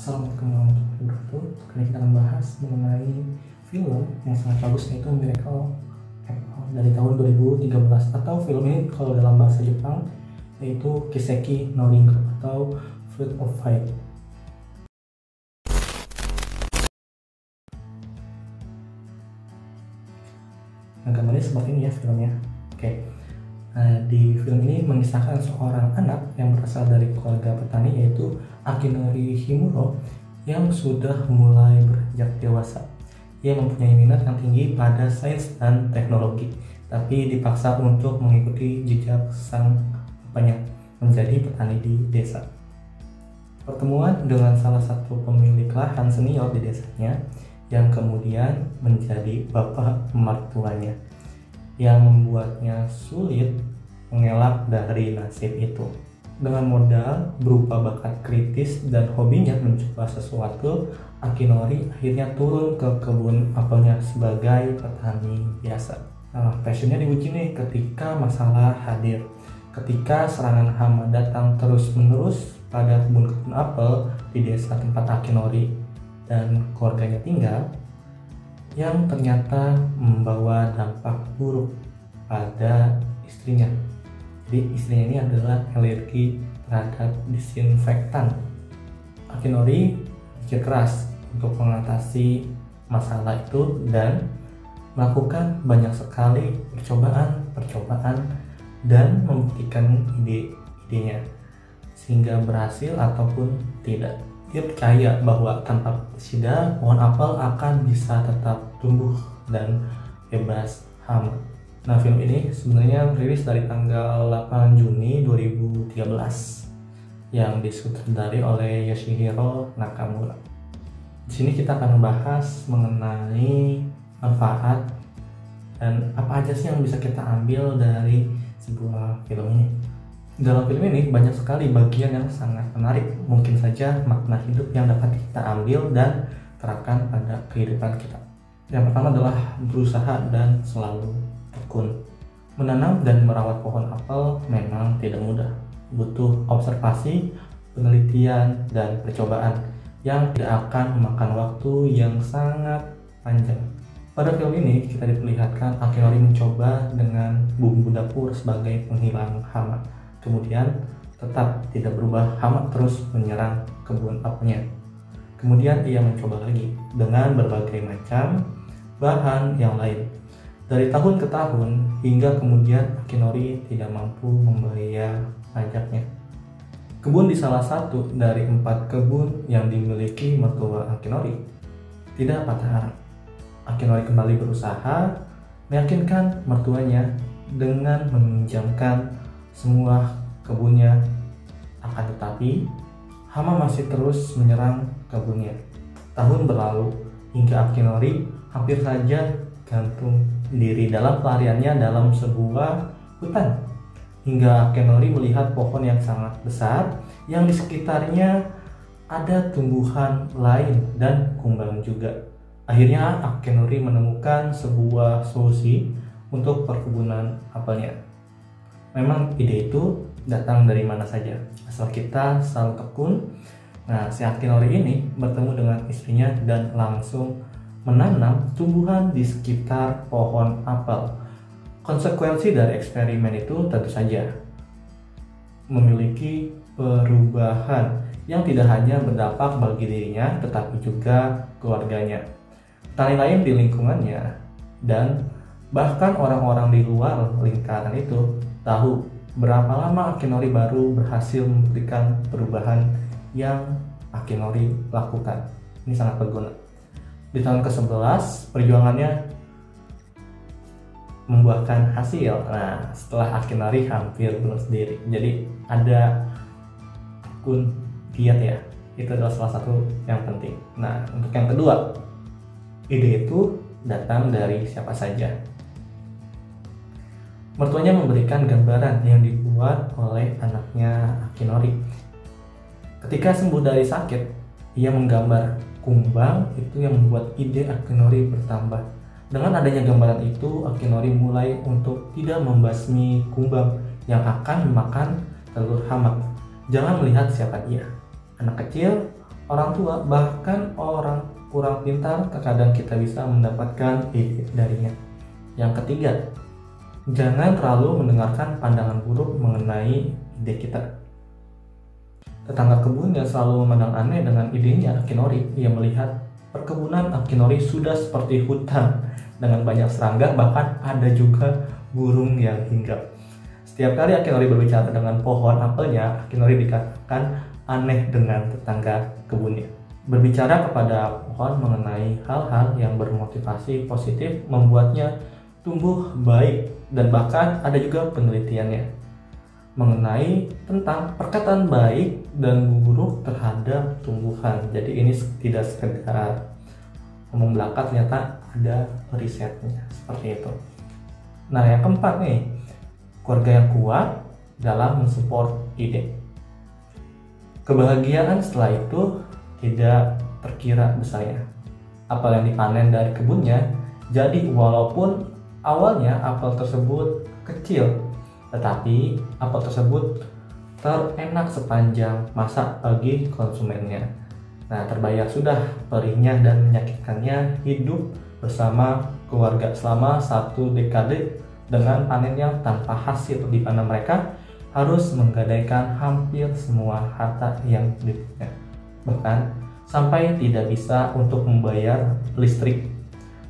Assalamualaikum warahmatullahi wabarakatuh. Kali ini kita akan bahas mengenai film yang sangat bagus, yaitu Miracle Apple dari tahun 2013. Atau film ini kalau dalam bahasa Jepang yaitu Kiseki no Ringo atau Fruit of Fight. Nah, gambarnya seperti ini ya filmnya. Oke. Di film ini mengisahkan seorang anak yang berasal dari keluarga petani, yaitu Akinori Himuro, yang sudah mulai beranjak dewasa. Ia mempunyai minat yang tinggi pada sains dan teknologi, tapi dipaksa untuk mengikuti jejak sang bapaknya menjadi petani di desa. Pertemuan dengan salah satu pemilik lahan senior di desanya, yang kemudian menjadi bapak mertuanya, yang membuatnya sulit mengelak dari nasib itu. Dengan modal berupa bakat kritis dan hobinya mencoba sesuatu, Akinori akhirnya turun ke kebun apelnya sebagai petani biasa. Nah, passionnya diuji nih ketika masalah hadir. Ketika serangan hama datang terus-menerus pada kebun-kebun apel di desa tempat Akinori dan keluarganya tinggal, yang ternyata membawa dampak buruk pada istrinya. Jadi istrinya ini adalah alergi terhadap disinfektan. Akinori berpikir keras untuk mengatasi masalah itu dan melakukan banyak sekali percobaan dan membuktikan ide-idenya sehingga berhasil ataupun tidak. Dia percaya bahwa tanpa pestisida pohon apel akan bisa tetap tumbuh dan bebas hama. Nah, film ini sebenarnya rilis dari tanggal 8 Juni 2013 yang disutradari oleh Yoshihiro Nakamura. Di sini kita akan membahas mengenai manfaat dan apa aja sih yang bisa kita ambil dari sebuah film ini. Dalam film ini banyak sekali bagian yang sangat menarik, mungkin saja makna hidup yang dapat kita ambil dan terapkan pada kehidupan kita. Yang pertama adalah berusaha dan selalu tekun. Menanam dan merawat pohon apel memang tidak mudah, butuh observasi, penelitian, dan percobaan yang tidak akan memakan waktu yang sangat panjang. Pada film ini kita diperlihatkan Akinori mencoba dengan bumbu dapur sebagai penghilang hama. Kemudian tetap tidak berubah, hama terus menyerang kebun apelnya. Kemudian ia mencoba lagi dengan berbagai macam bahan yang lain. Dari tahun ke tahun hingga kemudian Akinori tidak mampu membayar pajaknya. Kebun di salah satu dari 4 kebun yang dimiliki mertua Akinori tidak patah arang. Akinori kembali berusaha meyakinkan mertuanya dengan meminjamkan semua kebunnya, akan tetapi hama masih terus menyerang kebunnya. Tahun berlalu hingga Akinori hampir saja gantung diri dalam pelariannya dalam sebuah hutan, hingga Akinori melihat pohon yang sangat besar yang di sekitarnya ada tumbuhan lain dan kumbang juga. Akhirnya Akinori menemukan sebuah solusi untuk perkebunan apelnya. Memang ide itu datang dari mana saja, asal kita selalu tekun. Nah, si Akinori ini bertemu dengan istrinya dan langsung menanam tumbuhan di sekitar pohon apel. Konsekuensi dari eksperimen itu tentu saja memiliki perubahan yang tidak hanya berdampak bagi dirinya tetapi juga keluarganya, petani lain di lingkungannya, dan bahkan orang-orang di luar lingkaran itu tahu berapa lama Akinori baru berhasil memberikan perubahan yang Akinori lakukan. Ini sangat berguna. Di tahun ke-11 perjuangannya membuahkan hasil. Nah, setelah Akinori hampir bunuh diri. Jadi ada akun giat ya. Itu adalah salah satu yang penting. Nah, untuk yang kedua, ide itu datang dari siapa saja. Mertuanya memberikan gambaran yang dibuat oleh anaknya Akinori. Ketika sembuh dari sakit, ia menggambar kumbang itu yang membuat ide Akinori bertambah. Dengan adanya gambaran itu, Akinori mulai untuk tidak membasmi kumbang yang akan memakan telur hama. Jangan melihat siapa dia, anak kecil orang tua, bahkan orang kurang pintar, terkadang kita bisa mendapatkan ide darinya. Yang ketiga, jangan terlalu mendengarkan pandangan buruk mengenai ide kita. Tetangga kebun yang selalu memandang aneh dengan idenya Akinori. Ia melihat perkebunan Akinori sudah seperti hutan dengan banyak serangga, bahkan ada juga burung yang hinggap. Setiap kali Akinori berbicara dengan pohon apelnya, Akinori dikatakan aneh dengan tetangga kebunnya. Berbicara kepada pohon mengenai hal-hal yang bermotivasi positif membuatnya tumbuh baik, dan bahkan ada juga penelitiannya mengenai tentang perkataan baik dan buruk terhadap tumbuhan. Jadi ini tidak sekedar ngomong belaka, ternyata ada risetnya seperti itu. Nah, yang keempat nih, keluarga yang kuat dalam mensupport ide. Kebahagiaan setelah itu tidak terkira besarnya. Apel yang dipanen dari kebunnya, jadi walaupun awalnya apel tersebut kecil, tetapi apel tersebut terenak sepanjang masa bagi konsumennya. Nah, terbayar sudah perihnya dan menyakitkannya hidup bersama keluarga selama 1 dekade dengan panen yang tanpa hasil, di mana mereka harus menggadaikan hampir semua harta yang dipunya, bahkan sampai tidak bisa untuk membayar listrik.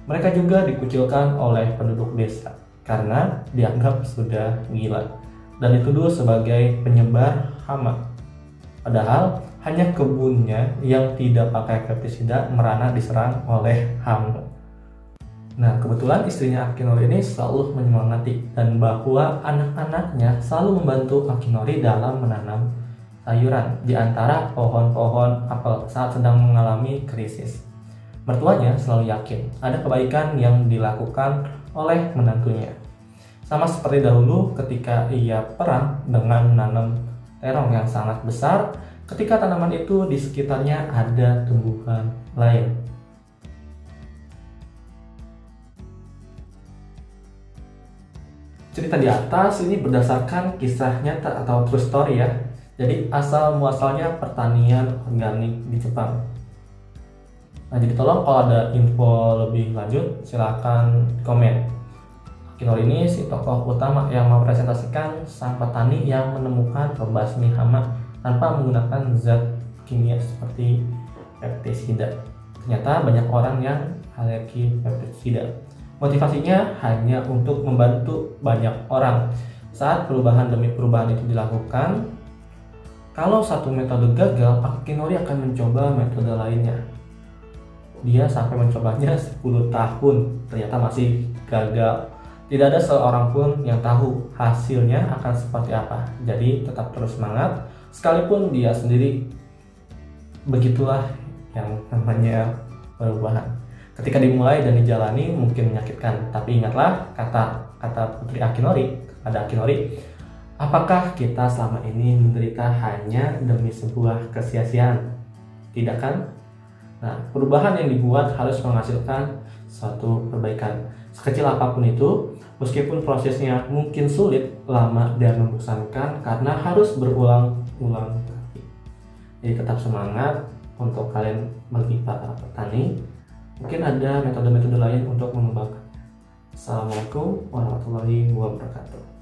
Mereka juga dikucilkan oleh penduduk desa karena dianggap sudah gila dan dituduh sebagai penyebar hama. Padahal hanya kebunnya yang tidak pakai pestisida merana diserang oleh hama. Nah, kebetulan istrinya Akinori ini selalu menyemangati, dan bahwa anak-anaknya selalu membantu Akinori dalam menanam sayuran di antara pohon-pohon apel saat sedang mengalami krisis. Mertuanya selalu yakin ada kebaikan yang dilakukan oleh menantunya. Sama seperti dahulu ketika ia perang dengan menanam terong yang sangat besar, ketika tanaman itu di sekitarnya ada tumbuhan lain. Cerita di atas ini berdasarkan kisah nyata atau true story ya. Jadi asal muasalnya pertanian organik di Jepang. Nah, jadi tolong kalau ada info lebih lanjut silahkan komen. Akinori ini si tokoh utama yang merepresentasikan sang petani yang menemukan pembasmi hama tanpa menggunakan zat kimia seperti pestisida. Ternyata banyak orang yang alergi pestisida. Motivasinya hanya untuk membantu banyak orang. Saat perubahan demi perubahan itu dilakukan, kalau satu metode gagal, Akinori akan mencoba metode lainnya. Dia sampai mencobanya 10 tahun, ternyata masih gagal. Tidak ada seorang pun yang tahu hasilnya akan seperti apa. Jadi tetap terus semangat, sekalipun dia sendiri. Begitulah yang namanya perubahan. Ketika dimulai dan dijalani mungkin menyakitkan, tapi ingatlah kata Putri Akinori kepada Akinori, apakah kita selama ini menderita hanya demi sebuah kesia-siaan? Tidak kan? Nah, perubahan yang dibuat harus menghasilkan suatu perbaikan. Sekecil apapun itu, meskipun prosesnya mungkin sulit, lama, dan membosankan karena harus berulang-ulang kali. Jadi tetap semangat untuk kalian bagi para petani. Mungkin ada metode-metode lain untuk mengembangkan. Assalamualaikum warahmatullahi wabarakatuh.